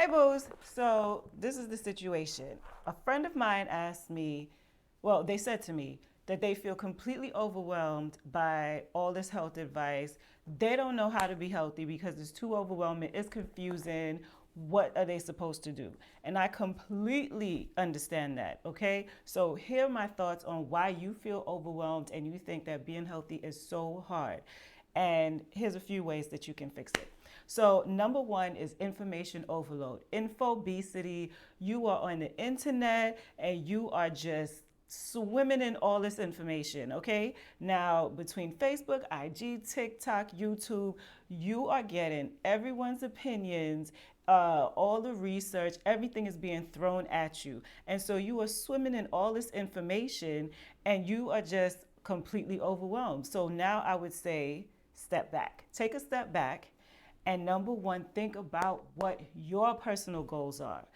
Hey, Booze. So, this is the situation. A friend of mine asked me, well, they said to me that they feel completely overwhelmed by all this health advice. They don't know how to be healthy because it's too overwhelming, it's confusing. What are they supposed to do? And I completely understand that, okay? So, here are my thoughts on why you feel overwhelmed and you think that being healthy is so hard. And here's a few ways that you can fix it. So, number one is information overload. Infobesity, you are on the internet and you are just swimming in all this information, okay? Now, between Facebook, IG, TikTok, YouTube, you are getting everyone's opinions, all the research, everything is being thrown at you. And so you are swimming in all this information and you are just completely overwhelmed. So now I would say, step back. Take a step back. And number one, think about what your personal goals are.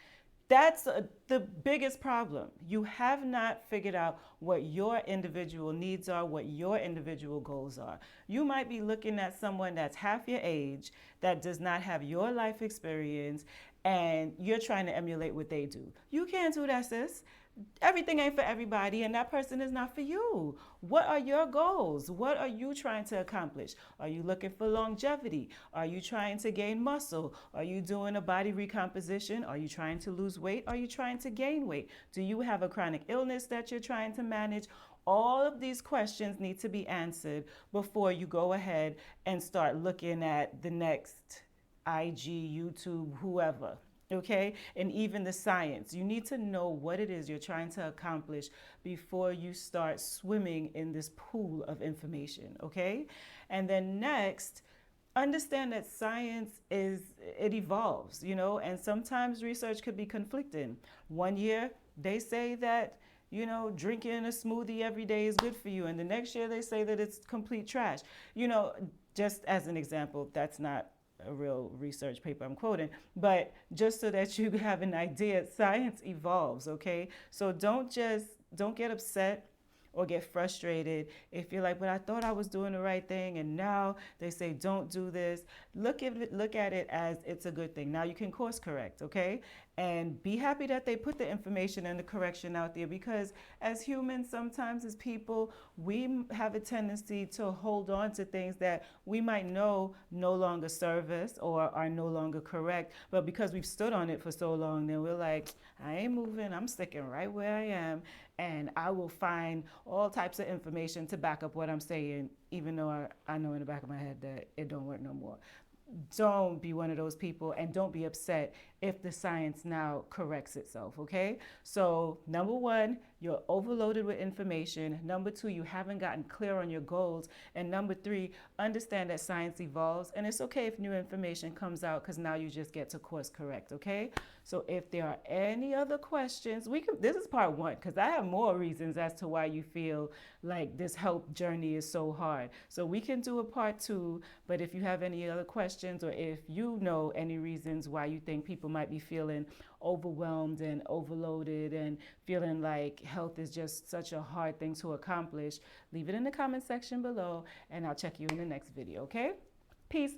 That's the biggest problem. You have not figured out what your individual needs are, what your individual goals are. You might be looking at someone that's half your age, that does not have your life experience, and you're trying to emulate what they do. You can't do that, sis. Everything ain't for everybody, and that person is not for you. What are your goals? What are you trying to accomplish? Are you looking for longevity? Are you trying to gain muscle? Are you doing a body recomposition? Are you trying to lose weight? Are you trying to gain weight? Do you have a chronic illness that you're trying to manage? All of these questions need to be answered before you go ahead and start looking at the next IG, YouTube, whoever. Okay, and even the science. You need to know what it is you're trying to accomplish before you start swimming in this pool of information. Okay, and then next, understand that science it evolves, and sometimes research could be conflicting. One year they say that drinking a smoothie every day is good for you, and the next year they say that it's complete trash. Just as an example, that's not a real research paper I'm quoting, but just so that you have an idea, science evolves, okay? So don't get upset or get frustrated if you're like, but I thought I was doing the right thing and now they say don't do this. Look at it as it's a good thing. Now you can course correct, okay? And be happy that they put the information and the correction out there, because as humans, sometimes as people, we have a tendency to hold on to things that we might know no longer serve us or are no longer correct. But because we've stood on it for so long, then we're like, I ain't moving, I'm sticking right where I am, and I will find all types of information to back up what I'm saying, even though I know in the back of my head that it don't work no more. Don't be one of those people, and don't be upset if the science now corrects itself, okay? So number one, you're overloaded with information. Number two, you haven't gotten clear on your goals. And number three, understand that science evolves, and it's okay if new information comes out, because now you just get to course correct, okay? So if there are any other questions, this is part one, because I have more reasons as to why you feel like this health journey is so hard. So we can do a part two, but if you have any other questions, or if you know any reasons why you think people might be feeling overwhelmed and overloaded and feeling like health is just such a hard thing to accomplish, leave it in the comment section below, and I'll check you in the next video, okay? Peace.